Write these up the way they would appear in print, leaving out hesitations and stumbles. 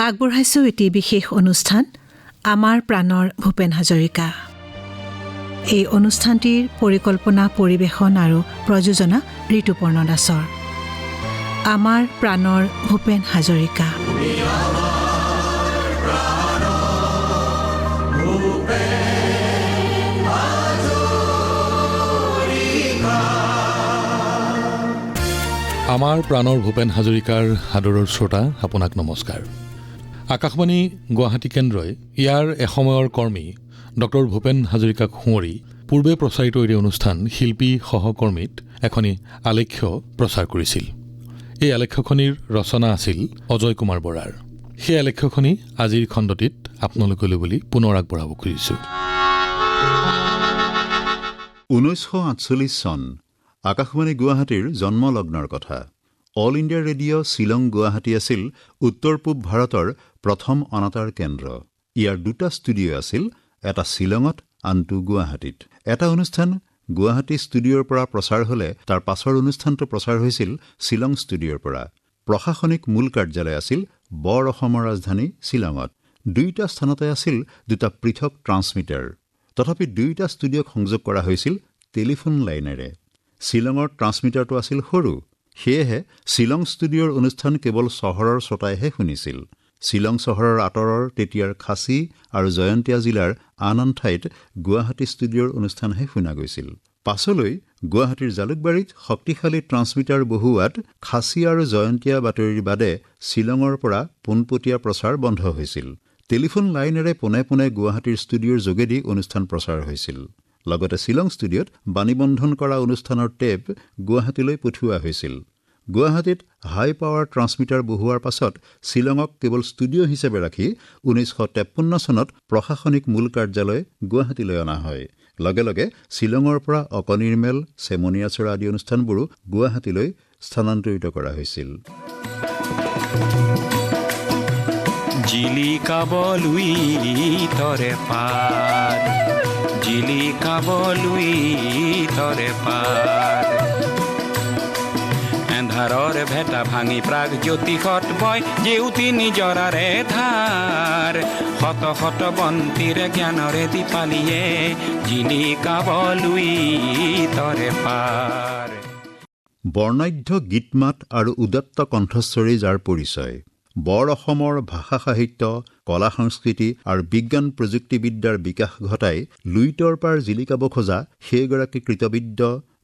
আগবঢ়াইছোঁ এটি বিশেষ অনুষ্ঠান আমাৰ প্ৰাণৰ ভূপেন হাজৰিকা। এই অনুষ্ঠানটিৰ পৰিকল্পনা, পৰিৱেশন আৰু প্ৰযোজনা ঋতুপৰ্ণ দাসৰ। আমাৰ প্ৰাণৰ ভূপেন হাজৰিকা। আমাৰ প্ৰাণৰ ভূপেন হাজৰিকাৰ আদৰৰ শ্ৰোতা, আপোনাক নমস্কাৰ। আকাশবাণী গুৱাহাটী কেন্দ্ৰই ইয়াৰ এসময়ৰ কৰ্মী ডক্টৰ ভূপেন হাজৰিকাক সুঁৱৰি পূৰ্বে প্ৰচাৰিত এই অনুষ্ঠান শিল্পী সহকৰ্মীত এখনি আলেখ্য প্ৰচাৰ কৰিছিল। এই আলেখ্যখনিৰ ৰচনা আছিল অজয় কুমাৰ বৰাৰ। সেই আলেখ্যখনি আজিৰ খণ্ডটিত আপোনালোকলৈ বুলি পুনৰ আগবঢ়াব খুজিছোঁ। 1948 চন আকাশবাণী গুৱাহাটীৰ জন্মলগ্নৰ কথা। All India radio' Shillong Guwahati আছিল উত্তৰ পূব ভাৰতৰ প্ৰথম অনাতাঁৰ কেন্দ্ৰ। ইয়াৰ দুটা ষ্টুডিঅ' আছিল, এটা শ্বিলঙত, আনটো গুৱাহাটীত। এটা অনুষ্ঠান গুৱাহাটী ষ্টুডিঅ'ৰ পৰা প্ৰচাৰ হ'লে তাৰ পাছৰ অনুষ্ঠানটো প্ৰচাৰ হৈছিল শ্বিলং ষ্টুডিঅ'ৰ পৰা। প্ৰশাসনিক মূল কাৰ্যালয় আছিল বৰ অসমৰ ৰাজধানী শ্বিলঙত। দুয়োটা স্থানতে আছিল দুটা পৃথক ট্ৰান্সমিটাৰ। তথাপি দুয়োটা ষ্টুডিঅ'ক সংযোগ কৰা হৈছিল টেলিফোন লাইনেৰে। শ্বিলঙৰ ট্ৰান্সমিটাৰটো আছিল সৰু, সেয়েহে শ্বিলং ষ্টুডিঅ'ৰ অনুষ্ঠান কেৱল চহৰৰ শ্ৰোতাইহে শুনিছিল। শ্বিলং চহৰৰ আঁতৰৰ তেতিয়াৰ খাচী আৰু জয়ন্তীয়া জিলাৰ আন আন ঠাইত গুৱাহাটী ষ্টুডিঅ'ৰ অনুষ্ঠানহে শুনা গৈছিল। পাছলৈ গুৱাহাটীৰ জালুকবাৰীত শক্তিশালী ট্ৰান্সমিটাৰ বহুৱাত খাচী আৰু জয়ন্তীয়া বাতৰিৰ বাদে শ্বিলঙৰ পৰা পোনপটীয়া প্ৰচাৰ বন্ধ হৈছিল। টেলিফোন লাইনেৰে পোনে পোনে গুৱাহাটীৰ ষ্টুডিঅ'ৰ যোগেদি অনুষ্ঠান প্ৰচাৰ হৈছিল। লগতে শ্বিলং ষ্টুডিঅ'ত বাণীবন্ধন কৰা অনুষ্ঠানৰ টেপ গুৱাহাটীলৈ পঠিওৱা হৈছিল। গুৱাহাটীত হাই পাৱাৰ ট্ৰান্সমিটাৰ বহুৱাৰ পাছত শ্বিলঙক কেৱল ষ্টুডিঅ' হিচাপে ৰাখি 1953 চনত প্ৰশাসনিক মূল কাৰ্যালয় গুৱাহাটীলৈ অনা হয়। লগে লগে শ্বিলঙৰ পৰা অকনিৰমেল, চেমনীয়াচৰা আদি অনুষ্ঠানবোৰো গুৱাহাটীলৈ স্থানান্তৰিত কৰা হৈছিল। জিলিকাবলুই তৰে পাৰ, জিলিকাবলুই তৰে পাৰ, এন্ধাৰৰ ভেটা ভাঙি প্ৰাগ জ্যোতিষত বয় জেউতি নিজৰাৰে ধাৰ, শত শত বন্তিৰে জ্ঞানৰে দীপালিয়ে জিলিকাবলুই তৰে পাৰ। বৰ্ণাঢ্য গীতমাত আৰু উদাত্ত কণ্ঠস্বৰী যাৰ পৰিচয়। বৰ অসমৰ ভাষা সাহিত্য, কলা সংস্কৃতি আৰু বিজ্ঞান প্ৰযুক্তিবিদ্যাৰ বিকাশ ঘটাই লুইতৰ পাৰ জিলিকাব খোজা সেইগৰাকী কৃতবিদ্য,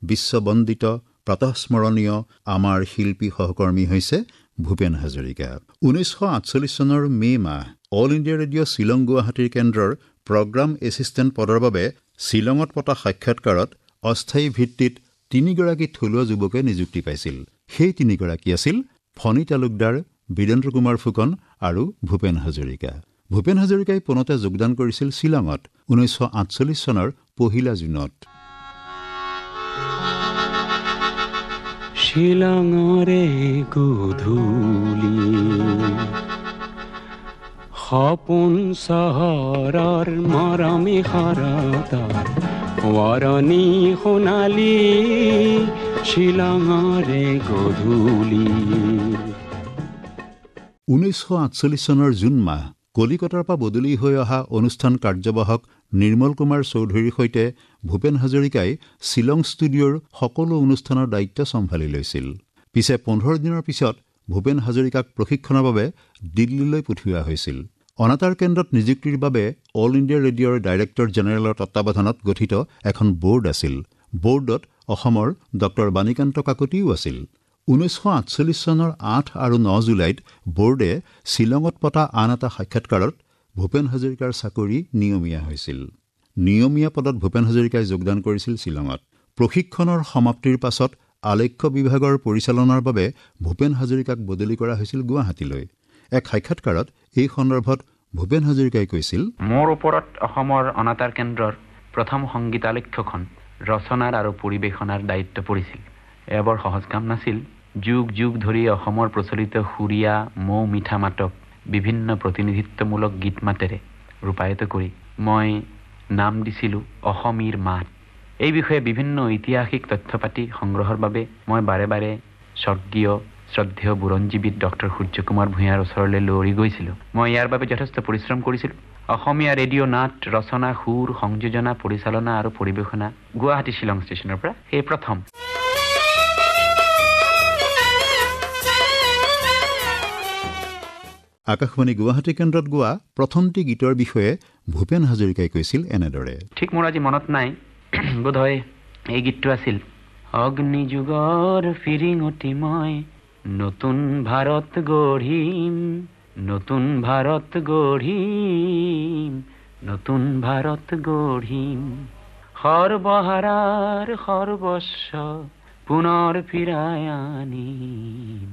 বিশ্ববন্দিত, প্ৰাতঃস্মৰণীয় আমাৰ শিল্পী সহকৰ্মী হৈছে ভূপেন হাজৰিকা। 1948 চনৰ মে' মাহ অল ইণ্ডিয়া ৰেডিঅ' শ্বিলং গুৱাহাটীৰ কেন্দ্ৰৰ প্ৰগ্ৰাম এছিষ্টেণ্ট পদৰ বাবে শ্বিলঙত পতা সাক্ষাৎকাৰত অস্থায়ী ভিত্তিত 3গৰাকী থলুৱা যুৱকে নিযুক্তি পাইছিল। সেই 3গৰাকী আছিল ফণী তালুকদাৰ, বীৰেন্দ্ৰ কুমাৰ ফুকন আৰু ভূপেন হাজৰিকা। ভূপেন হাজৰিকাই পোনতে যোগদান কৰিছিল শ্বিলঙত 1948 চনৰ 1 জুনত। শ্বিলঙৰে গধূলি সপোন চহৰৰ মৰমী শৰতৰ ৱৰণী সোণালী, শ্বিলঙৰে গধূলি। 1948 চনৰ জুন মাহ কলিকতাৰ পৰা বদলি হৈ অহা অনুষ্ঠান কাৰ্যবাহক নিৰ্মল কুমাৰ চৌধুৰীৰ সৈতে ভূপেন হাজৰিকাই শ্বিলং ষ্টুডিঅ'ৰ সকলো অনুষ্ঠানৰ দায়িত্ব চম্ভালি লৈছিল। পিছে 15 দিনৰ পিছত ভূপেন হাজৰিকাক প্ৰশিক্ষণৰ বাবে দিল্লীলৈ পঠিওৱা হৈছিল। অনাতাঁৰ কেন্দ্ৰত নিযুক্তিৰ বাবে অল ইণ্ডিয়া ৰেডিঅ'ৰ ডাইৰেক্টৰ জেনেৰেলৰ তত্বাৱধানত গঠিত এখন বোৰ্ড আছিল। বোৰ্ডত অসমৰ ডক্টৰ বাণীকান্ত কাকতিও আছিল। 1948 চনৰ 8 আৰু 9 জুলাইত বোৰ্ডে শ্বিলঙত পতা আন এটা সাক্ষাৎকাৰত ভূপেন হাজৰিকাৰ চাকৰি নিয়মীয়া হৈছিল। নিয়মীয়া পদত ভূপেন হাজৰিকাই যোগদান কৰিছিল শ্বিলঙত। প্ৰশিক্ষণৰ সমাপ্তিৰ পাছত আলেখ্য বিভাগৰ পৰিচালনাৰ বাবে ভূপেন হাজৰিকাক বদলি কৰা হৈছিল গুৱাহাটীলৈ। এক সাক্ষাৎকাৰত এই সন্দৰ্ভত ভূপেন হাজৰিকাই কৈছিল, মোৰ ওপৰত অসমৰ অনাতাঁৰ কেন্দ্ৰৰ প্ৰথম সংগীতালেখ্যখন ৰচনাৰ আৰু পৰিৱেশনাৰ দায়িত্ব পৰিছিল। এয়া বৰ সহজ কাম নাছিল। যুগ যুগ ধৰি অসমৰ প্ৰচলিত সুৰীয়া মৌ মিঠা মাতক বিভিন্ন প্ৰতিনিধিত্বমূলক গীত মাতেৰে ৰূপায়িত কৰি মই নাম দিছিলোঁ অসমীৰ মাত। এই বিষয়ে বিভিন্ন ঐতিহাসিক তথ্য পাতি সংগ্ৰহৰ বাবে মই বাৰে বাৰে স্বৰ্গীয় শ্ৰদ্ধেয় বুৰঞ্জীবিদ ডক্টৰ সূৰ্যকুমাৰ ভূঞাৰ ওচৰলৈ লৰি গৈছিলোঁ। মই ইয়াৰ বাবে যথেষ্ট পৰিশ্ৰম কৰিছিলোঁ। অসমীয়া ৰেডিঅ' নাট ৰচনা, সুৰ, সংযোজনা, পৰিচালনা আৰু পৰিৱেশনা গুৱাহাটী শ্বিলং ষ্টেচনৰ পৰা সেই প্ৰথম। আকাশবাণী গুৱাহাটী কেন্দ্ৰত গোৱা প্ৰথমটি গীতৰ বিষয়ে ভূপেন হাজৰিকাই কৈছিল এনেদৰে। ঠিক মোৰ আজি মনত নাই, বোধহয় এই গীতটো আছিল: অগ্নিযুগৰ ফিৰিঙতি মই নতুন ভাৰত গঢ়িম, নতুন ভাৰত গঢ়িম, নতুন ভাৰত গঢ়িম, সৰ্বহাৰাৰ সৰ্বস্ব পুনৰ ফিৰাই আনিম,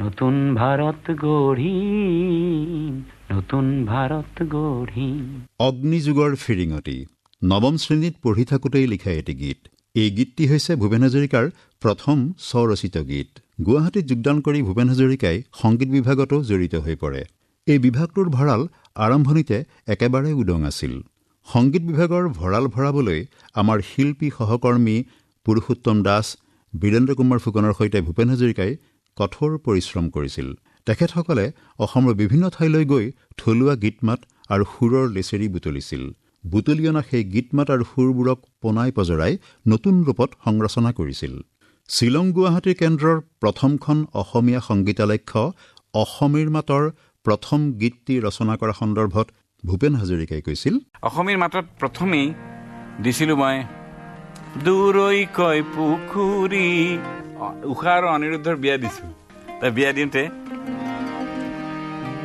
নতুন ভাৰত গঢ়িম, নতুন ভাৰত গঢ়িম। অগ্নিযুগৰ ফিৰিঙতি নৱম শ্ৰেণীত পঢ়ি থাকোঁতেই লিখা এটি গীত। এই গীতটি হৈছে ভূপেন হাজৰিকাৰ প্ৰথম স্বৰচিত গীত। গুৱাহাটীত যোগদান কৰি ভূপেন হাজৰিকাই সংগীত বিভাগতো জড়িত হৈ পৰে। এই বিভাগটোৰ ভঁৰাল আৰম্ভণিতে একেবাৰে উদং আছিল। সংগীত বিভাগৰ ভঁৰাল ভৰাবলৈ আমাৰ শিল্পী সহকৰ্মী পুৰুষোত্তম দাস, বীৰেন্দ্ৰ কুমাৰ ফুকনৰ সৈতে ভূপেন হাজৰিকাই কঠোৰ পৰিশ্ৰম কৰিছিল। তেখেতসকলে অসমৰ বিভিন্ন ঠাইলৈ গৈ থলুৱা গীতমাত আৰু সুৰৰ লেচেৰি বুটলিছিল। বুটলি অনা সেই গীতমাত আৰু সুৰবোৰক পোনাই পজৰাই নতুন ৰূপত সংৰচনা কৰিছিল। শ্বিলং গুৱাহাটী কেন্দ্ৰৰ প্ৰথমখন অসমীয়া সংগীতালক্ষ্য অসমীৰ মাতৰ প্ৰথম গীতটি ৰচনা কৰা সন্দৰ্ভত ভূপেন হাজৰিকাই কৈছিল, অসমীৰ মাতত প্ৰথমেই দিছিলোঁ মই দূৰৈকৈ পুখুৰী। উষা আৰু অনিৰুদ্ধৰ বিয়া দিছোঁ। তাৰ বিয়া দিওঁতে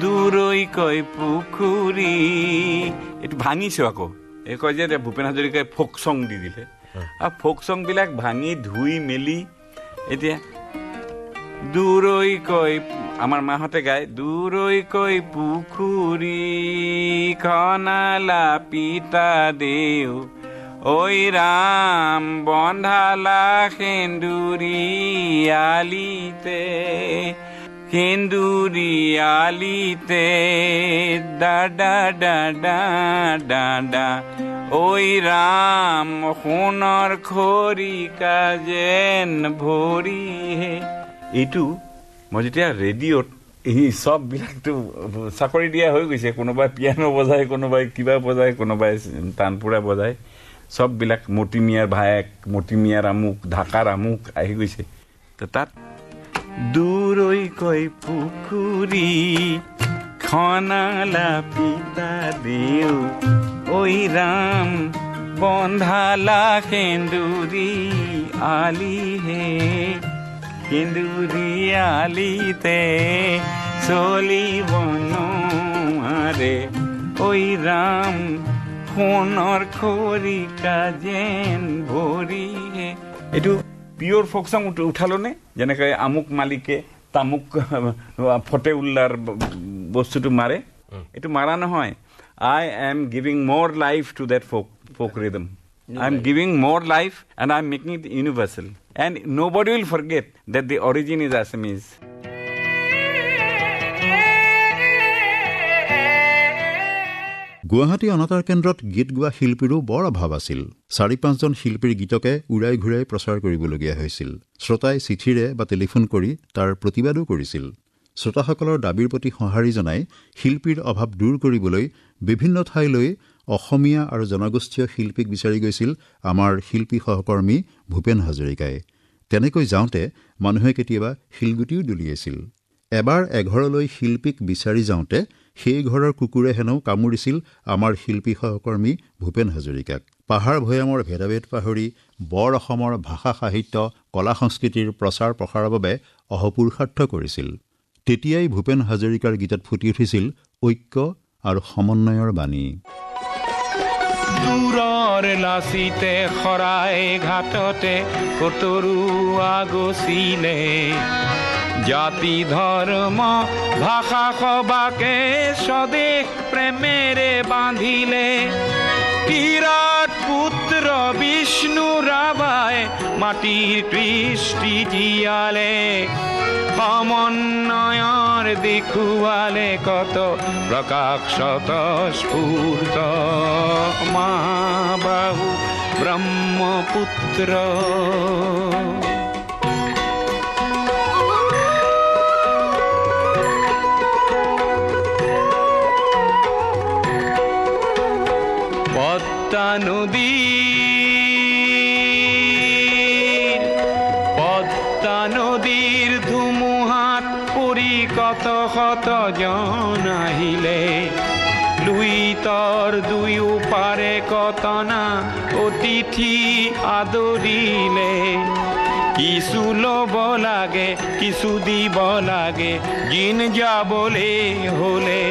দূৰৈকৈ পুখুৰী এইটো ভাঙিছোঁ আকৌ। এই কয় যে ভূপেন হাজৰিকাই ফ'ক চং দি দিলে, আৰু ফ'ক চংবিলাক ভাঙি ধুই মেলি এতিয়া দূৰৈকৈ আমাৰ মাহঁতে গায়, দূৰৈকৈ পুখুৰী খনালা পিতা দেউ, ঐ ৰাম বন্ধালা সেন্দুৰী আলিতে, সেন্দুৰী আলিতে দাদা দাদা দাদা, ঐ ৰাম সোণৰ খৰিকা যেন ভৰিহে। এইটো মই যেতিয়া ৰেডিঅ'ত এই চববিলাকতো চাকৰি দিয়া হৈ গৈছে, কোনোবাই পিয়ানো বজায়, কোনোবাই কিবা বজায়, কোনোবাই তানপুৰা বজায়, চববিলাক মতিমিয়াৰ ভায়েক, মতিমিয়াৰ আমুক, ঢাকাৰ আমুক আহি গৈছে। তো তাত দূৰৈকৈ পুখুৰী খনালা পিতা দেউ, ঐ ৰাম বন্ধালা সেন্দুৰী আলিহে, সেন্দুৰী আলিতে চলিব নোৱাৰে, ঐ ৰাম সোণৰ খৰিকা যেন ভৰিহে। এইটো পিয়ৰ ফ'ক চং উঠালোনে? যেনেকৈ আমুক মালিকে তামুক ফতে উল্লাৰ বস্তুটো মাৰে, এইটো মাৰা নহয়। I am giving more life to that folk rhythm. I am giving more life and I am making it universal. And nobody will forget that the origin is Assamese. Guwahati অনাতাঁৰ কেন্দ্ৰত গীত গোৱা শিল্পীৰো বৰ অভাৱ আছিল। ৪-৫জন শিল্পীৰ গীতকে উৰাই ঘূৰাই প্ৰচাৰ কৰিবলগীয়া হৈছিল। শ্ৰোতাই চিঠিৰে বা টেলিফোন কৰি তাৰ প্ৰতিবাদো কৰিছিল। শ্ৰোতাসকলৰ দাবীৰ প্ৰতি সঁহাৰি জনাই শিল্পীৰ অভাৱ দূৰ কৰিবলৈ বিভিন্ন ঠাইলৈ অসমীয়া আৰু জনগোষ্ঠীয় শিল্পীক বিচাৰি গৈছিল আমাৰ শিল্পী সহকৰ্মী ভূপেন হাজৰিকাই। তেনেকৈ যাওঁতে মানুহে কেতিয়াবা শিলগুটিও দলিয়াইছিল। এবাৰ এঘৰলৈ শিল্পীক বিচাৰি যাওঁতে সেই ঘৰৰ কুকুৰে হেনো কামুৰিছিল আমাৰ শিল্পী সহকৰ্মী ভূপেন হাজৰিকাক। পাহাৰ ভৈয়ামৰ ভেদাভেদ পাহৰি বৰ অসমৰ ভাষা সাহিত্য কলা সংস্কৃতিৰ প্ৰচাৰ প্ৰসাৰৰ বাবে অহপুৰুষাৰ্থ কৰিছিল। তেতিয়াই ভূপেন হাজৰিকাৰ গীতত ফুটি উঠিছিল ঐক্য আৰু সমন্বয়ৰ বাণী। দূৰৰ লাচিতে শৰাই ঘাটতে কতৰুৱা গছিলে, জাতি ধৰ্ম ভাষা সবাকে স্বদেশ প্ৰেমেৰে বান্ধিলে, কিৰাত পুত্ৰ বিষ্ণু ৰাভাই মাটিৰ কৃষ্টি জীয়ালে, সমন্বয়ৰ দেখুৱালে কত প্ৰকাশত স্ফূৰ্ত মহাবাহু ব্ৰহ্মপুত্ৰ। কত শত জন আহিলে লুইতৰ দুয়ো পাৰে কতনা অতিথি আদৰিলে কিছু ল'ব লাগে কিছু দিব লাগে দিন যাবলে হ'লে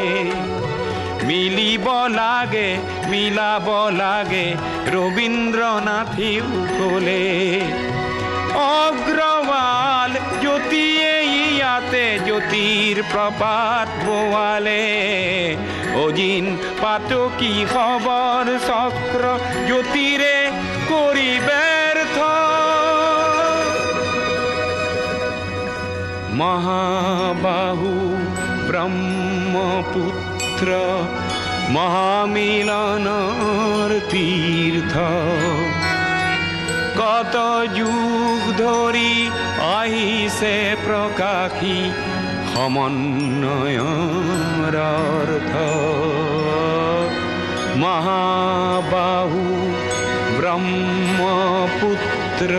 মিলিব লাগে মিলাব লাগে ৰবীন্দ্ৰনাথেও ক'লে অগ্ৰৱাল জ্যোতিয়ে ইয়াতে জ্যোতিৰ প্ৰপাত বোৱালে অজিন পাতকী খবৰ চক্ৰ জ্যোতিৰে কৰি ব্যৰ্থ মহাবাহু ব্ৰহ্মপুত্ৰ মহামিলনৰ তীৰ্থ কত যুগ ধৰি আহিছে প্ৰকাশী সমন্বয়ৰ অৰ্থ মহাবাহু ব্ৰহ্মপুত্ৰ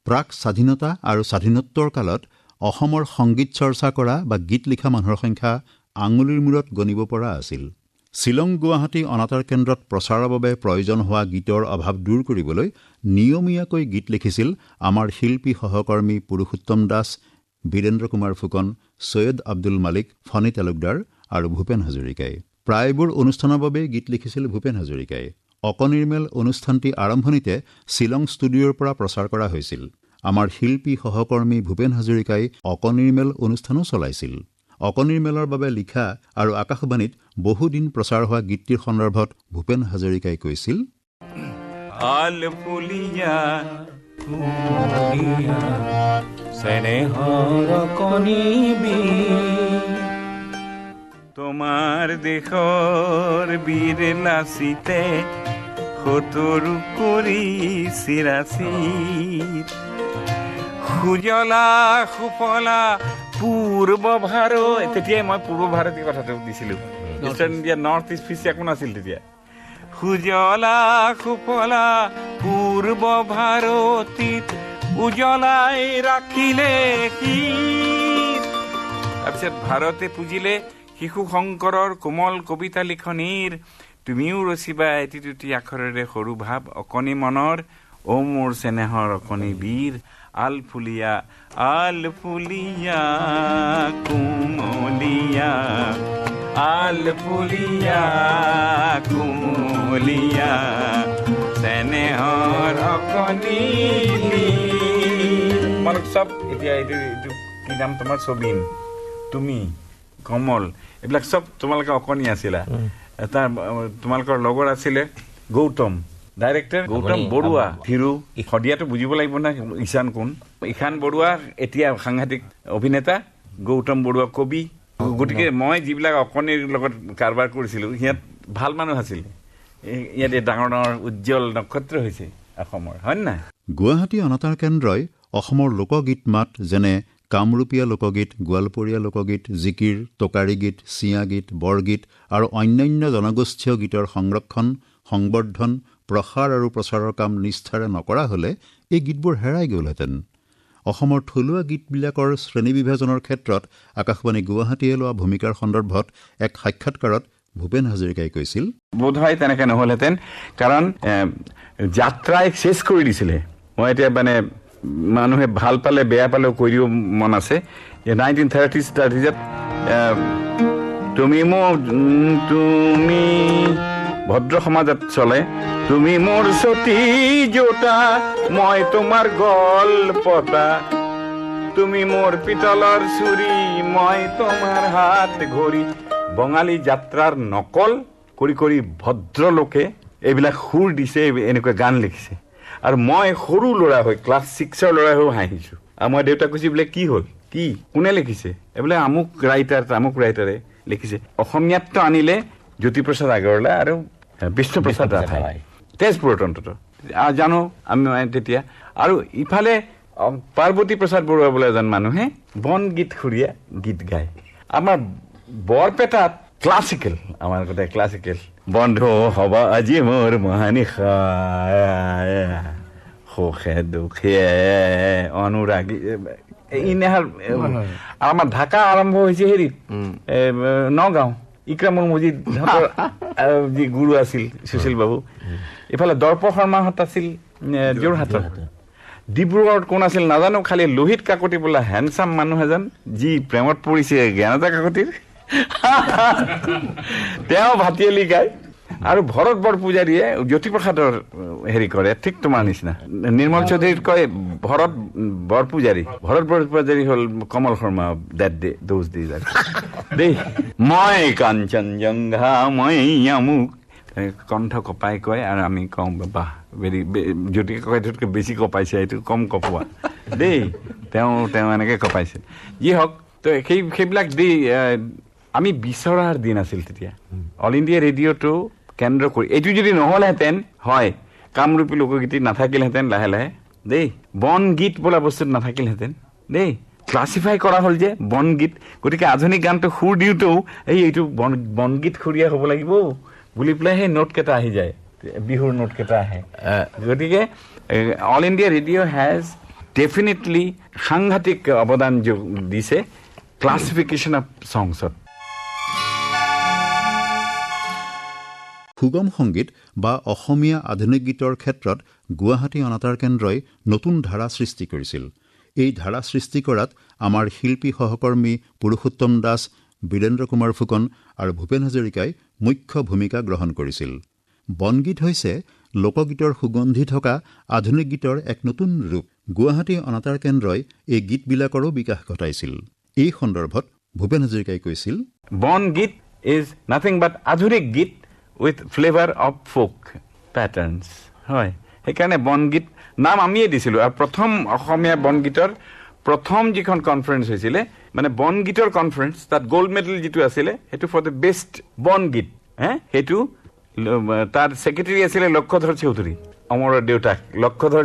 প্ৰাক স্বাধীনতা আৰু স্বাধীনোত্তৰ কালত অসমৰ সংগীত চৰ্চা কৰা বা গীত লিখা মানুহৰ সংখ্যা আঙুলিৰ মূৰত গণিব পৰা আছিল। শ্বিলং গুৱাহাটী অনাতাঁৰ কেন্দ্ৰত প্ৰচাৰৰ বাবে প্ৰয়োজন হোৱা গীতৰ অভাৱ দূৰ কৰিবলৈ নিয়মীয়াকৈ গীত লিখিছিল আমাৰ শিল্পী সহকৰ্মী পুৰুষোত্তম দাস, বীৰেন্দ্ৰ কুমাৰ ফুকন, সৈয়দ আব্দুল মালিক, ফণী তালুকদাৰ আৰু ভূপেন হাজৰিকাই। প্ৰায়বোৰ অনুষ্ঠানৰ বাবে গীত লিখিছিল ভূপেন হাজৰিকাই। অকনিৰ্মেল অনুষ্ঠানটি আৰম্ভণিতে শ্বিলং ষ্টুডিঅ'ৰ পৰা প্ৰচাৰ কৰা হৈছিল। আমাৰ শিল্পী সহকৰ্মী ভূপেন হাজৰিকাই অকনিৰ্মেল অনুষ্ঠানো চলাইছিল। অকনিৰ্মেলৰ বাবে লিখা আৰু আকাশবাণীত বহুদিন প্ৰচাৰ হোৱা গীতটিৰ সন্দৰ্ভত ভূপেন হাজৰিকাই কৈছিল, আলফুলিয়া স্নেহৰ কণী তোমাৰ দেশৰ বীৰ লাচিতে সতৰু কৰি চিৰাচিত সুজলা সুফলা পূৰ্ব ভাৰত। তেতিয়াই মই পূৰ্ব ভাৰতীয় কথাটো দিছিলোঁ। ইষ্টাৰ্ণ ইণ্ডিয়া নৰ্থ ইষ্ট পিছে একো নাছিল তেতিয়া। সুজলা সুফলা পূৰ্ব ভাৰতীত উজ্বলাই ৰাখিলে কি। তাৰপিছত ভাৰতে পুজিলে শিশু শংকৰৰ কোমল কবিতা লিখনিৰ তুমিও ৰচিবা এটি দুটি আখৰেৰে সৰু ভাৱ অকণি মনৰ অ মোৰ চেনেহৰ অকণি বীৰ আলফুলিয়া আলফুলিয়া কুমলীয়া আলফুলিয়া কুমলীয়া চেনেহৰ অকণি তোমালোক চব এতিয়া এইটো কি নাম তোমাৰ ছবিন তুমি কমল এইবিলাক চব তোমালোকে অকণি আছিলা। এটা তোমালোকৰ লগৰ আছিলে গৌতম, ডাইৰেক্টৰ গৌতম বৰুৱা, হিৰো শদিয়াটো বুজিব লাগিব না ঈশান কোন। ঈশান বৰুৱা এতিয়া সাংঘাতিক অভিনেতা, গৌতম বৰুৱা কবি। গতিকে মই যিবিলাক অকণিৰ লগত কাৰবাৰ কৰিছিলোঁ সিহঁত ভাল মানুহ আছিল। ইয়াতে ডাঙৰ ডাঙৰ উজ্জ্বল নক্ষত্ৰ হৈছে অসমৰ, হয় নে নাই? গুৱাহাটী অনাতাঁৰ কেন্দ্ৰই অসমৰ লোকগীত মাত যেনে কামৰূপীয়া লোকগীত, গোৱালপৰীয়া লোকগীত, জিকিৰ, টোকাৰী গীত, চিঞা গীত, বৰগীত আৰু অন্যান্য জনগোষ্ঠীয় গীতৰ সংৰক্ষণ, সংবৰ্ধন, প্ৰসাৰ আৰু প্ৰচাৰৰ কাম নিষ্ঠাৰে নকৰা হ'লে এই গীতবোৰ হেৰাই গ'লহেঁতেন। অসমৰ থলুৱা গীতবিলাকৰ শ্ৰেণীবিভাজনৰ ক্ষেত্ৰত আকাশবাণী গুৱাহাটীয়ে লোৱা ভূমিকাৰ সন্দৰ্ভত এক সাক্ষাৎকাৰত ভূপেন হাজৰিকাই কৈছিল, বোধহয় তেনেকৈ নহ'লহেঁতেন, কাৰণ যাত্ৰাই শেষ কৰি দিছিলে। মই এতিয়া মানে মানুহে ভাল পালে বেয়া পালেও কৈ দিব মন আছে। 1930s তুমি ভদ্ৰ সমাজত চলে, তুমি মোৰ সতী জোতা মই তোমাৰ গল্পতা, তুমি মোৰ পিতলৰ চুৰি মই তোমাৰ হাত ঘড়ী। বঙালী যাত্ৰাৰ নকল কৰি কৰি ভদ্ৰলোকে এইবিলাক সুৰ দিছে, এনেকুৱা গান লিখিছে। আৰু মই সৰু ল'ৰা হৈ ক্লাছ 6ৰ ল'ৰা হৈ হাঁহিছোঁ। আৰু মই দেউতাক কৈছোঁ বোলে কি হ'ল, কি কোনে লিখিছে? এইবোলে আমুক ৰাইটাৰে লিখিছে। অসমীয়াতটো আনিলে জ্যোতিপ্ৰসাদ আগৰৱালা আৰু বিষ্ণুপ্ৰসাদ ৰাভাই, তেজপুৰত অন্তত জানো আমি তেতিয়া। আৰু ইফালে পাৰ্বতী প্ৰসাদ বৰুৱা বোলে এজন মানুহে বনগীত সুৰীয়া গীত গায়। আমাৰ বৰপেটাত ক্লাছিকেল, আমাৰ গোটেই ক্লাছিকেল। বন্ধু হবা আজি মোৰ মহানিশা সুখে দুখে অনুৰাগী ইনেহাৰ আৰু আমাৰ ঢাকা আৰম্ভ হৈছে হেৰিত নগাঁও ইক্ৰামুল মজিদ যি গুৰু আছিল সুশীল বাবু, এইফালে দৰ্প শৰ্মাহঁত আছিল যোৰহাটৰ, ডিব্ৰুগড়ত কোন আছিল নাজানো, খালি লোহিত কাকতি বোলা হেণ্ডচাম মানুহ এজন যি প্ৰেমত পৰিছে জ্ঞানদা কাকতিৰ তেওঁ ভাটিয়েলি গায়, আৰু ভৰত বৰপূজাৰীয়ে জ্যোতিপ্ৰসাদৰ হেৰি কৰে, ঠিক তোমাৰ নিচিনা। নিৰ্মল চৌধুৰীত কয় ভৰত বৰপূজাৰী, ভৰত বৰপূজাৰী হ'ল Kamal Sharma that day those days দেই। মই কাঞ্চনজংঘা মই আমুক কণ্ঠ কপাই কয়, আৰু আমি কওঁ বাহ জ্যোতি ককাইটোতকৈ বেছি কপাইছে, এইটো কম কপোৱা দেই, তেওঁ এনেকৈ কপাইছে। যি হওক, তো সেইবিলাক দি আমি বিচৰাৰ দিন আছিল তেতিয়া। অল ইণ্ডিয়া ৰেডিঅ'টো কেন্দ্ৰ কৰি এইটো যদি নহ'লহেঁতেন, হয় কামৰূপী লোকগীত নাথাকিলহেঁতেন, লাহে লাহে দেই বনগীত বোলা বস্তুটো নাথাকিলহেঁতেন দেই, ক্লাছিফাই কৰা হ'ল যে বনগীত, গতিকে আধুনিক গানটো সুৰ দিওঁতেও এইটো বনগীত সুৰীয়া হ'ব লাগিব বুলি পেলাই সেই নোটকেইটা আহি যায়, বিহুৰ নোটকেইটা আহে। গতিকে all India radio' has definitely সাংঘাতিক অৱদান দিছে ক্লাছিফিকেশ্যন অফ ছংছত। সুগম সংগীত বা অসমীয়া আধুনিক গীতৰ ক্ষেত্ৰত গুৱাহাটী অনাতাঁৰ কেন্দ্ৰই নতুন ধাৰা সৃষ্টি কৰিছিল। এই ধাৰা সৃষ্টি কৰাত আমাৰ শিল্পী সহকৰ্মী পুৰুষোত্তম দাস, বীৰেন্দ্ৰ কুমাৰ ফুকন আৰু ভূপেন হাজৰিকাই মুখ্য ভূমিকা গ্ৰহণ কৰিছিল। বনগীত হৈছে লোকগীতৰ সুগন্ধি থকা আধুনিক গীতৰ এক নতুন ৰূপ। গুৱাহাটী অনাতাঁৰ কেন্দ্ৰই এই গীতবিলাকৰো বিকাশ ঘটাইছিল। এই সন্দৰ্ভত ভূপেন হাজৰিকাই কৈছিল, বনগীত ইজ নাথিং বাট আধুনিক গীত with flavour of folk patterns. হয়, সেইকাৰণে বনগীত নাম আমিয়ে দিছিলোঁ। আৰু প্ৰথম অসমীয়া বনগীতৰ প্ৰথম যিখন কনফাৰেন্স হৈছিলে, মানে বনগীতৰ কনফাৰেন্স, তাত গ'ল্ড মেডেল যিটো আছিলে সেইটো ফৰ দ্য বেষ্ট বনগীত, সেইটো তাৰ ছেক্ৰেটাৰী আছিলে লক্ষধৰ চৌধুৰী, অমৰৰ দেউতাক লক্ষধৰ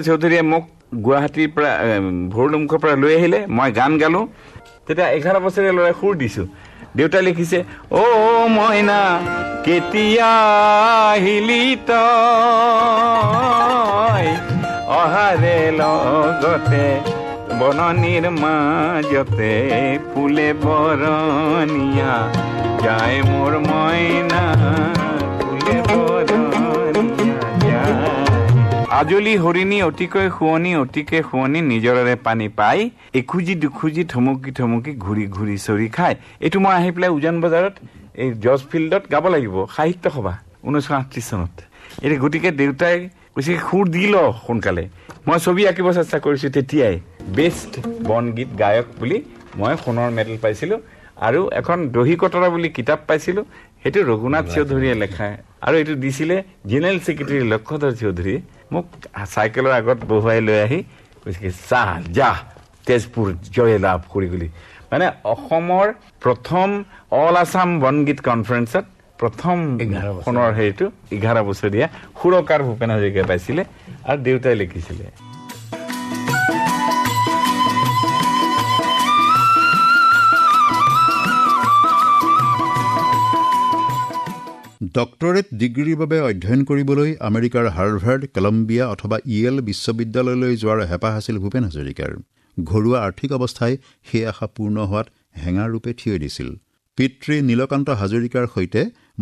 চৌধুৰীয়ে মোক গুৱাহাটীৰ পৰা ভৰলুমুখৰ পৰা লৈ আহিলে, মই গান গালোঁ। তেতিয়া 11 বছৰীয়া ল'ৰাই সুৰ দিছোঁ। দেউতাই লিখিছে, অ' মইনা কেতিয়া আহিলি তই, অহাৰে লগতে বননিৰ মাজতে ফুলে বৰণীয়া যায় মোৰ মইনা ফুলে বৰণীয়া যায়। আজলি হৰিণী অতিকৈ শুৱনি নিজৰৰে পানী পাই, এখুজি দুখুজি থমকি থমকি ঘূৰি ঘূৰি চৰি খায়। এইটো মই আহি পেলাই উজান বজাৰত এই জজ ফিল্ডত গাব লাগিব, সাহিত্য সভা 1938 চনত। এতিয়া গতিকে দেউতাই কৈছে সুৰ দি ল সোনকালে। মই ছবি আঁকিব চেষ্টা কৰিছোঁ, তেতিয়াই বেষ্ট বনগীত গায়ক বুলি মই সোণৰ মেডেল পাইছিলোঁ, আৰু এখন দহি কতৰা বুলি কিতাপ পাইছিলোঁ, সেইটো ৰঘুনাথ চৌধুৰীয়ে লেখা, আৰু এইটো দিছিলে জেনেৰেল ছেক্ৰেটাৰী লক্ষধৰ চৌধুৰীয়ে। মোক চাইকেলৰ আগত বহুৱাই লৈ আহি কৈছে, চাহ যা তেজপুৰ জয় লাভ কৰি গলি। মানে অসমৰ প্ৰথম অল আছাম বনগীত কনফাৰেন্সত প্ৰথম সোণৰ হেৰিটো 11 বছৰীয়া সুৰকাৰ ভূপেন হাজৰিকাই পাইছিলে, আৰু দেউতাই লিখিছিলে। ডক্টৰেট ডিগ্ৰীৰ বাবে অধ্যয়ন কৰিবলৈ আমেৰিকাৰ হাৰ্ভাৰ্ড, কলম্বিয়া অথবা ইয়েল বিশ্ববিদ্যালয়লৈ যোৱাৰ হেঁপাহ আছিল ভূপেন হাজৰিকাৰ। ঘৰুৱা আৰ্থিক অৱস্থাই সেই আশা পূৰ্ণ হোৱাত হেঙাৰ ৰূপে থিয় দিছিল। পিতৃ নীলকান্ত হাজৰিকাৰ সৈতে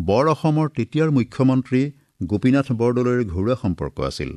বৰ অসমৰ তেতিয়াৰ মুখ্যমন্ত্ৰী গোপীনাথ বৰদলৈৰ ঘৰুৱা সম্পৰ্ক আছিল।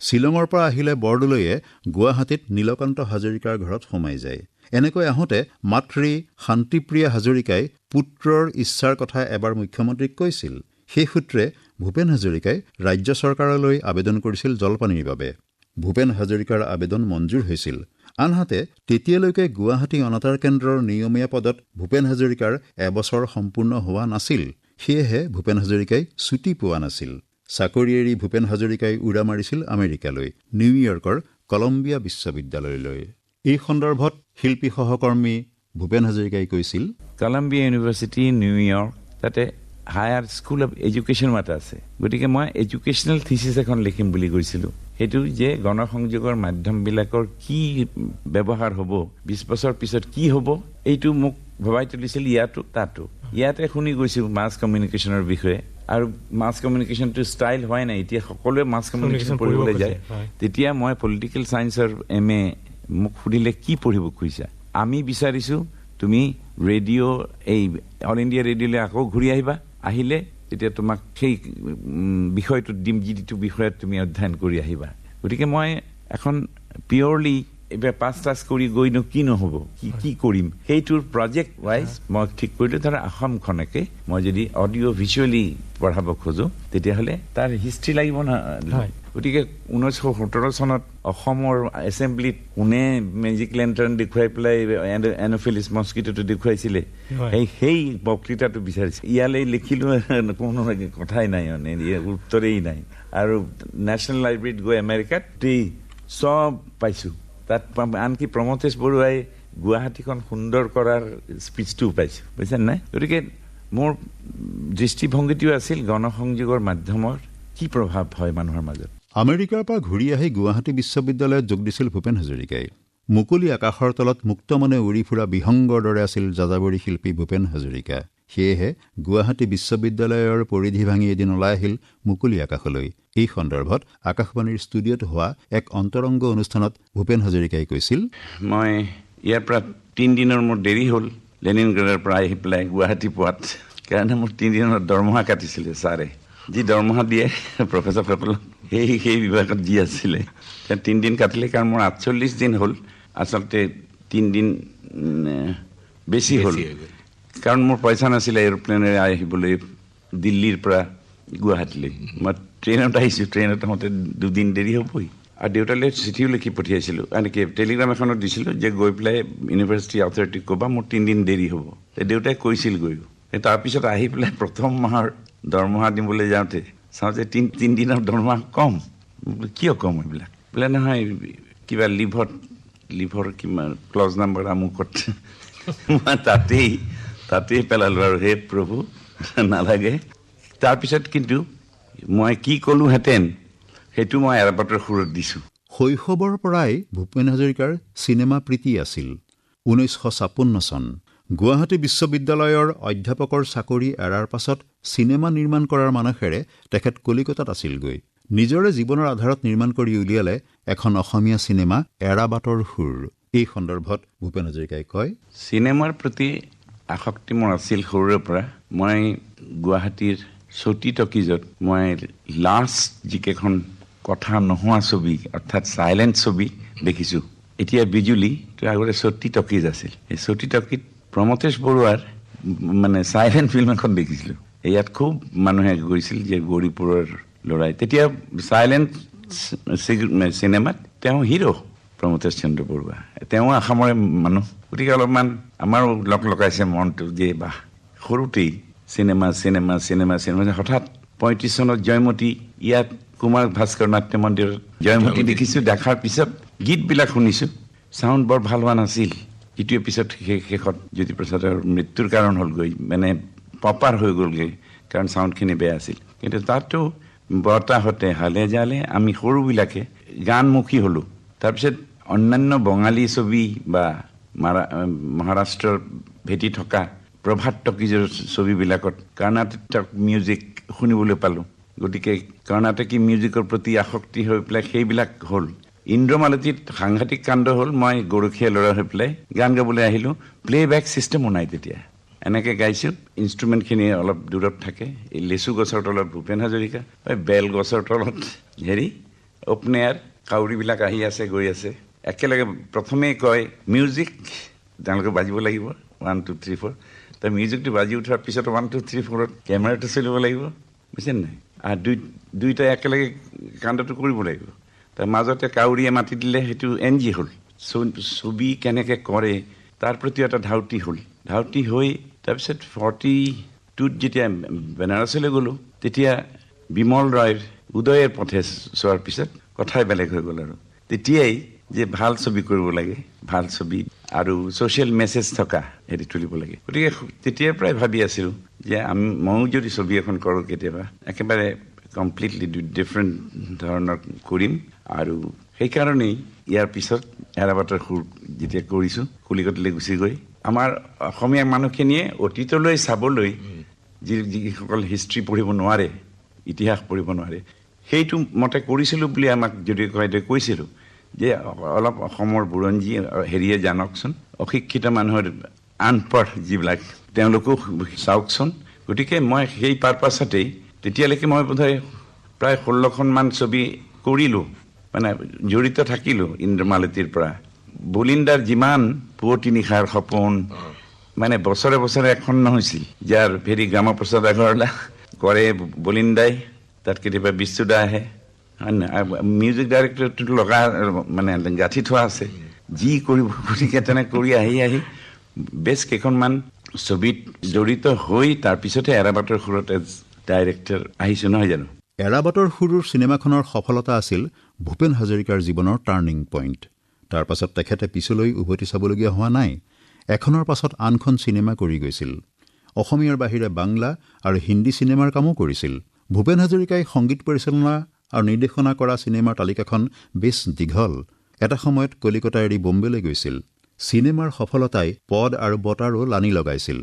শ্বিলঙৰ পৰা আহিলে বৰদলৈয়ে গুৱাহাটীত নীলকান্ত হাজৰিকাৰ ঘৰত সোমাই যায়। এনেকৈ আহোঁতে মাতৃ শান্তিপ্ৰিয়া হাজৰিকাই পুত্ৰৰ ইচ্ছাৰ কথা এবাৰ মুখ্যমন্ত্ৰীক কৈছিল। সেই সূত্ৰে ভূপেন হাজৰিকাই ৰাজ্য চৰকাৰলৈ আবেদন কৰিছিল জলপানীৰ বাবে। ভূপেন হাজৰিকাৰ আবেদন মঞ্জুৰ হৈছিল। আনহাতে তেতিয়ালৈকে গুৱাহাটী অনাতাঁৰ কেন্দ্ৰৰ নিয়মীয়া পদত ভূপেন হাজৰিকাৰ এবছৰ সম্পূৰ্ণ হোৱা নাছিল। সেয়েহে ভূপেন হাজৰিকাই ছুটি পোৱা নাছিল। চাকৰি এৰি ভূপেন হাজৰিকাই উৰা মাৰিছিল আমেৰিকালৈ, নিউয়ৰ্কৰ কলম্বিয়া বিশ্ববিদ্যালয়লৈ। এই সন্দৰ্ভত শিল্পী সহকৰ্মী ভূপেন হাজৰিকাই কৈছিল, কলম্বিয়া ইউনিভাৰ্চিটি নিউয়ৰ্ক, তাতে হায়াৰ স্কুল অফ এডুকেশ্যন এটা আছে। গতিকে মই এডুকেশ্যনেল থিচিছ এখন লিখিম বুলি কৈছিলোঁ। সেইটো যে গণসংযোগৰ মাধ্যমবিলাকৰ কি ব্যৱহাৰ হ'ব, 20 বছৰ পিছত কি হ'ব, এইটো মোক ভবাই তুলিছিল ইয়াতো তাতো। ইয়াতে শুনি গৈছোঁ মাছ কমিউনিকেশ্যনৰ বিষয়ে, আৰু মাছ কমিউনিকেশ্যনটো ষ্টাইল হোৱাই নাই, এতিয়া সকলোৱে মাছ কমিউনিকেশ্যন পঢ়িবলৈ যায়। তেতিয়া মই পলিটিকেল ছায়েন্সৰ MA মোক সুধিলে কি পঢ়িব খুজিছা, আমি বিচাৰিছোঁ তুমি ৰেডিঅ' এই অল ইণ্ডিয়া ৰেডিঅ'লৈ আকৌ ঘূৰি আহিলে তেতিয়া তোমাক সেই বিষয়টোত দিম যিটো বিষয়ত তুমি অধ্যয়ন কৰি আহিবা। গতিকে মই এখন পিয়ৰলি এইবাৰ পাছ কৰি গৈনো কি নহ'ব, কি কৰিম, সেইটোৰ প্ৰজেক্ট ৱাইজ মই ঠিক কৰিলোঁ। ধৰা অসমখনকে মই যদি অডিঅ' ভিজুৱেলি পঢ়াব খোজোঁ তেতিয়াহ'লে তাৰ হিষ্ট্ৰী লাগিব নহয়। গতিকে 1917 চনত অসমৰ এছেম্বলিত কোনে মেজিক লেণ্টাৰ্ণ দেখুৱাই পেলাই এনফিলিছ মস্কিটোটো দেখুৱাইছিলে, সেই বক্তৃতাটো বিচাৰিছে। ইয়ালৈ লিখিলোঁ, কোনো কথাই নাই, মানে উত্তৰেই নাই। আৰু নেশ্যনেল লাইব্ৰেৰীত গৈ আমেৰিকাত চব পাইছোঁ। তাত আনকি প্ৰমথেশ বৰুৱাই গুৱাহাটীখন সুন্দৰ কৰাৰ স্পীচটোও পাইছোঁ, বুজিছে নাই? গতিকে মোৰ দৃষ্টিভংগীটোও আছিল গণসংযোগৰ মাধ্যমৰ কি প্ৰভাৱ হয় মানুহৰ মাজত। আমেৰিকাৰ পৰা ঘূৰি আহি গুৱাহাটী বিশ্ববিদ্যালয়ত যোগ দিছিল ভূপেন হাজৰিকাই। মুকলি আকাশৰ তলত মুক্তমনে উৰি ফুৰা বিহংগৰ দৰে আছিল যাযাবৰী শিল্পী ভূপেন হাজৰিকা। সেয়েহে গুৱাহাটী বিশ্ববিদ্যালয়ৰ পৰিধি ভাঙি এদিন ওলাই আহিল মুকলি আকাশলৈ। এই সন্দৰ্ভত আকাশবাণীৰ ষ্টুডিঅ'ত হোৱা এক অন্তৰংগ অনুষ্ঠানত ভূপেন হাজৰিকাই কৈছিল, মই ইয়াৰ পৰা 3 দিনৰ মোৰ দেৰি হ'ল লেনিনগ্ৰাডৰ পৰা আহি পেলাই গুৱাহাটী পোৱাত, কাৰণে মোৰ 3 দিনৰ দৰমহা কাটিছিলে ছাৰে। যি দৰমহা দিয়ে প্ৰফেচৰসকলক সেই বিভাগত যি আছিলে 3 দিন কাটিলে, কাৰণ মোৰ 48 দিন হ'ল। আচলতে 3 দিন বেছি হ'ল, কাৰণ মোৰ পইচা নাছিলে এৰোপ্লেনেৰে আহিবলৈ দিল্লীৰ পৰা গুৱাহাটীলৈ। মই ট্ৰেইনত আহিছোঁ, ট্ৰেইনত আহোঁতে 2 দিন দেৰি হ'বই। আৰু দেউতালৈ চিঠিও লিখি পঠিয়াইছিলোঁ, এনেকৈ টেলিগ্ৰাম এখনত দিছিলোঁ যে গৈ পেলাই ইউনিভাৰ্চিটি অথৰিটিক ক'বা মোৰ 3 দিন দেৰি হ'ব। দেউতাই কৈছিল গৈও। তাৰপিছত আহি পেলাই প্ৰথম মাহৰ দৰমহা দিবলৈ যাওঁতে চাওঁ যে 3 দিনৰ দৰমহা কম। কিয় কম এইবিলাক? বোলে নহয় কিবা লিভৰ কিমান ক্লজ নাম্বাৰ আমুকত। মই তাতেই পেলালোঁ আৰু হে প্ৰভু নালাগে। তাৰপিছত কিন্তু মই কি ক'লোহেঁতেন সেইটো মই এৰাপাতৰ সুৰত দিছোঁ। শৈশৱৰ পৰাই ভূপেন হাজৰিকাৰ চিনেমা প্ৰীতি আছিল। 1956 চন গুৱাহাটী বিশ্ববিদ্যালয়ৰ অধ্যাপকৰ চাকৰি এৰাৰ পাছত চিনেমা নিৰ্মাণ কৰাৰ মানসেৰে তেখেত কলিকতাত আছিলগৈ। নিজৰে জীৱনৰ আধাৰত নিৰ্মাণ কৰি উলিয়ালে এখন অসমীয়া চিনেমা এৰাবাটৰ সুৰ। এই সন্দৰ্ভত ভূপেন হাজৰিকাই কয়, চিনেমাৰ প্ৰতি আসক্তি মোৰ আছিল সৰুৰে পৰা। মই গুৱাহাটীৰ চটি টকিজত মই লাষ্ট যিকেইখন কথা নোহোৱা ছবি অৰ্থাৎ চাইলেণ্ট ছবি দেখিছোঁ। এতিয়া বিজুলী, আগতে চটি টকিজ আছিল। এই চটি টকিত প্ৰমথেশ বৰুৱাৰ মানে চাইলেণ্ট ফিল্ম এখন দেখিছিলোঁ। ইয়াত খুব মানুহে গৈছিল যে গৌৰীপুৰৰ ল'ৰাই। তেতিয়া চাইলেণ্ট চিনেমাত তেওঁ হিৰো প্ৰমথেশ চন্দ্ৰ বৰুৱা, তেওঁ আসামৰে মানুহ। গতিকে অলপমান আমাৰো লগাইছে মনটো যে বাহ, সৰুতেই চিনেমা। হঠাৎ 35 চনত জয়মতী, ইয়াত কুমাৰ ভাস্কৰ নাট্য মন্দিৰত জয়মতী দেখিছোঁ। দেখাৰ পিছত গীতবিলাক শুনিছোঁ, চাউণ্ড বৰ ভাল হোৱা নাছিল। ইটোৱে পিছত শেষত জ্যোতিপ্ৰসাদৰ মৃত্যুৰ কাৰণ হ'লগৈ, মানে পপাৰ হৈ গ'লগৈ, কাৰণ চাউণ্ডখিনি বেয়া আছিল। কিন্তু তাতো বতাহতে হালে জালে আমি সৰুবিলাকে গানমুখী হ'লোঁ। তাৰপিছত অন্যান্য বঙালী ছবি বা মহাৰাষ্ট্ৰৰ ভেটি থকা প্ৰভাত টকিজৰ ছবিবিলাকত কৰ্ণাটক মিউজিক শুনিবলৈ পালোঁ। গতিকে কৰ্ণাটকী মিউজিকৰ প্ৰতি আসক্তি হৈ পেলাই সেইবিলাক হ'ল। ইন্দ্ৰমালতীত সাংঘাতিক কাণ্ড হ'ল। মই গৰখীয়া ল'ৰা হৈ পেলাই গান গাবলৈ আহিলোঁ। প্লে'বেক ছিষ্টেমো নাই তেতিয়া। এনেকৈ গাইছোঁ, ইনষ্ট্ৰুমেণ্টখিনি অলপ দূৰত থাকে। এই লেচু গছৰ তলত ভূপেন হাজৰিকা, বেল গছৰ তলত অপনেয়াৰ কাউৰীবিলাক আহি আছে গৈ আছে। একেলগে প্ৰথমেই কয় মিউজিক, তেওঁলোকে বাজিব লাগিব 1 2 3 4। তাৰ মিউজিকটো বাজি উঠাৰ পিছত 1 2 3 4ত কেমেৰাটো চলিব লাগিব, বুজিছে নাই? আৰু দুইটাই একেলগে কাণ্ডটো কৰিব লাগিব। তাৰ মাজতে কাউৰীয়ে মাতি দিলে, সেইটো NG হ'ল। ছবি কেনেকৈ কৰে তাৰ প্ৰতি এটা ধাউতি হ'ল। ধাউতি হৈ তাৰপিছত 42ত যেতিয়া বেনাৰসলৈ গ'লোঁ, তেতিয়া বিমল ৰয়ৰ উদয়ৰ পথে চোৱাৰ পিছত কথাই বেলেগ হৈ গ'ল। আৰু তেতিয়াই যে ভাল ছবি কৰিব লাগে, ভাল ছবি আৰু ছ'চিয়েল মেছেজ থকা হেৰি তুলিব লাগে। গতিকে তেতিয়াৰ পৰাই ভাবি আছিলোঁ যে ময়ো যদি ছবি এখন কৰোঁ কেতিয়াবা, একেবাৰে কমপ্লিটলি ডিফাৰেণ্ট ধৰণৰ কৰিম। আৰু সেইকাৰণেই ইয়াৰ পিছত এৰাবাটৰ সুৰ যেতিয়া কৰিছোঁ, কলিকতালৈ গুচি গৈ আমাৰ অসমীয়া মানুহখিনিয়ে অতীতলৈ চাবলৈ যিসকল হিষ্ট্ৰী পঢ়িব নোৱাৰে, ইতিহাস পঢ়িব নোৱাৰে, সেইটো মতে কৰিছিলোঁ বুলি আমাক যদি কৈছিলোঁ যে অলপ অসমৰ বুৰঞ্জী হেৰিয়ে জানকচোন, অশিক্ষিত মানুহৰ আনপঢ় যিবিলাক তেওঁলোকেও চাওকচোন। গতিকে মই সেই পাৰপাছতেই তেতিয়ালৈকে মই বোধহয় প্ৰায় 16খনমান ছবি কৰিলোঁ, মানে জড়িত থাকিলোঁ ইন্দ্ৰমালতীৰ পৰা। বলিন্দাৰ যিমান পুৱতি নিশাৰ সপোন, মানে বছৰে বছৰে এখন নহৈছিল, যাৰ হেৰি গ্ৰামপ্ৰসাদ আগৰৱালা কৰে বলিন্দাই, তাত কেতিয়াবা বিশ্বদা আহে, মিউজিক ডাইৰেক্টৰটো লগা মানে গাঁঠি থোৱা আছে, যি কৰিব। গতিকে তেনে কৰি আহি বেছ কেইখনমান ছবিত জড়িত হৈ তাৰপিছতে এৰাবাটৰ সুৰত ডাইৰেক্টৰ আহিছোঁ, নহয় জানো? এৰাবাটৰ সুৰৰ চিনেমাখনৰ সফলতা আছিল ভূপেন হাজৰিকাৰ জীৱনৰ টাৰ্ণিং পইণ্ট। তাৰ পাছত তেখেতে পিছলৈ উভতি চাবলগীয়া হোৱা নাই। এখনৰ পাছত আনখন চিনেমা কৰি গৈছিল। অসমীয়াৰ বাহিৰে বাংলা আৰু হিন্দী চিনেমাৰ কামো কৰিছিল। ভূপেন হাজৰিকাই সংগীত পৰিচালনা আৰু নিৰ্দেশনা কৰা চিনেমাৰ তালিকাখন বেছ দীঘল। এটা সময়ত কলিকতা এৰি বোম্বেলৈ গৈছিল। চিনেমাৰ সফলতাই পদ আৰু বঁটাৰো লানি লগাইছিল।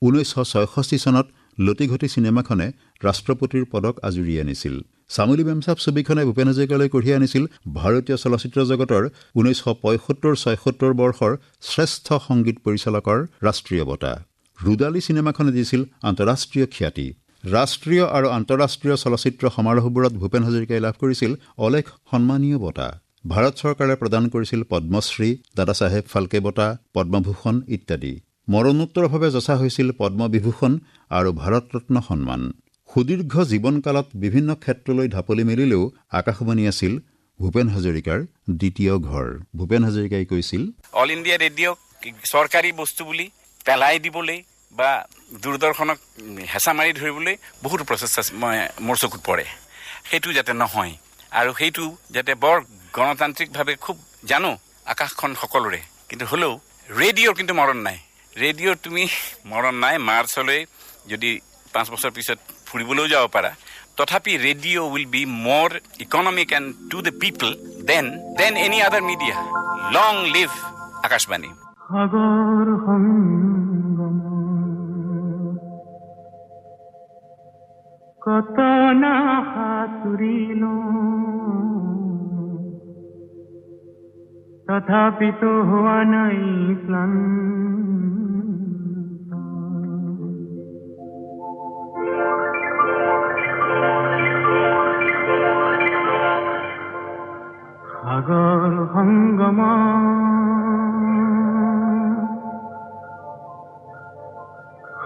1966 চনত লতিঘটি চিনেমাখনে ৰাষ্ট্ৰপতিৰ পদক আজুৰি আনিছিল। চামুলি বেমচাপ ছবিখনে ভূপেন হাজৰিকালৈ কঢ়িয়াই আনিছিল ভাৰতীয় চলচ্চিত্ৰ জগতৰ 1975-76 বৰ্ষৰ শ্ৰেষ্ঠ সংগীত পৰিচালকৰ ৰাষ্ট্ৰীয় বঁটা। ৰুদালি চিনেমাখনে দিছিল আন্তঃৰাষ্ট্ৰীয় খ্যাতি। ৰাষ্ট্ৰীয় আৰু আন্তঃৰাষ্ট্ৰীয় চলচ্চিত্ৰ সমাৰোহবোৰত ভূপেন হাজৰিকাই লাভ কৰিছিল অলেখ সন্মানীয় বঁটা। ভাৰত চৰকাৰে প্ৰদান কৰিছিল পদ্মশ্ৰী, দাদা চাহেব ফাল্কে বঁটা, পদ্মভূষণ ইত্যাদি। মৰণোত্তৰভাৱে যচা হৈছিল পদ্মবিভূষণ আৰু ভাৰত ৰত্ন সন্মান। সুদীৰ্ঘ জীৱনকালত বিভিন্ন ক্ষেত্ৰলৈ ঢাপলি মেলিলেও আকাশবাণী আছিল ভূপেন হাজৰিকাৰ দ্বিতীয় ঘৰ। ভূপেন হাজৰিকাই কৈছিল, অল ইণ্ডিয়া ৰেডিঅ'ক চৰকাৰী বস্তু বুলি পেলাই দিবলৈ বা দূৰদৰ্শনক হেঁচা মাৰি ধৰিবলৈ বহুতো প্ৰচেষ্টা মোৰ চকুত পৰে। সেইটো যাতে নহয়, আৰু সেইটো যাতে বৰ গণতান্ত্ৰিকভাৱে খুব জানো আকাশখন সকলোৰে, কিন্তু হ'লেও ৰেডিঅ'ৰ কিন্তু মৰণ নাই। ৰেডিঅ'ৰ তুমি মৰণ নাই। মাৰ্চলৈ যদি 5 বছৰ পিছত ফুৰিবলৈও যাব পাৰা, তথাপি radio' will be more economic and to the people than any other media. Long live Akashvani. সাগৰ সংগম কত না সাঁতুৰিলো, তথাপিতো হোৱা নাই ক্লান্ত। সাগৰ সংগম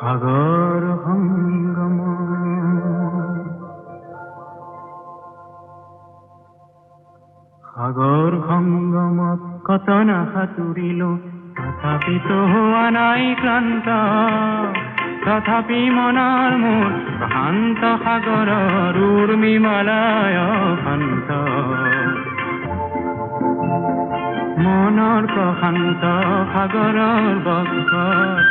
সাগৰ সংগম সাগৰ সংগমত কত না সাঁতুৰিলো, তথাপিতো হোৱা নাই ক্লান্ত। তথাপি মনৰ মোৰ প্ৰশান্ত সাগৰৰ উৰ্মিমালায় শান্ত। মনৰ প্ৰশান্ত সাগৰৰ বক্ষত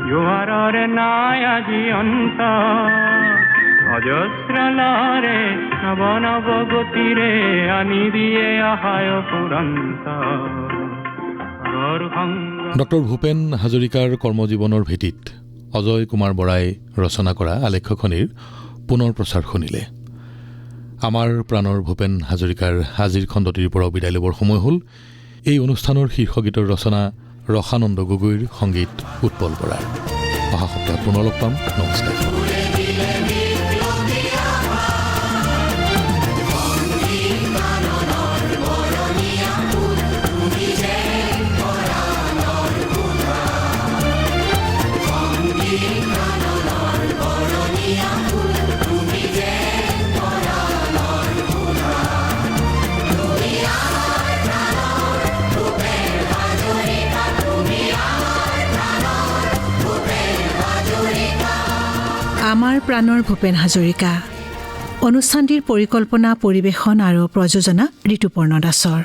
জোৱাৰৰ নাই আজি অন্ত। অজস্ৰ লহৰে নৱ নৱ গতিৰে আনি দিয়ে আশায় ফুৰন্ত। ডক্টৰ ভূপেন হাজৰিকাৰ কৰ্মজীৱনৰ ভেটিত অজয় কুমাৰ বৰাই ৰচনা কৰা আলেখ্যখনিৰ পুনৰ প্ৰচাৰ শুনিলে। আমাৰ প্ৰাণৰ ভূপেন হাজৰিকাৰ আজিৰ খণ্ডটিৰ পৰা বিদায় ল'বৰ সময় হ'ল। এই অনুষ্ঠানৰ শীৰ্ষগীতৰ ৰচনা ৰসানন্দ গগৈৰ, সংগীত উৎপল বৰাৰ। অহা সপ্তাহত পুনৰ লগ পাম। নমস্কাৰ। আমাৰ প্ৰাণৰ ভূপেন হাজৰিকা। অনুষ্ঠানটিৰ পৰিকল্পনা, পৰিৱেশন আৰু প্ৰযোজনা ঋতুপৰ্ণ দাসৰ।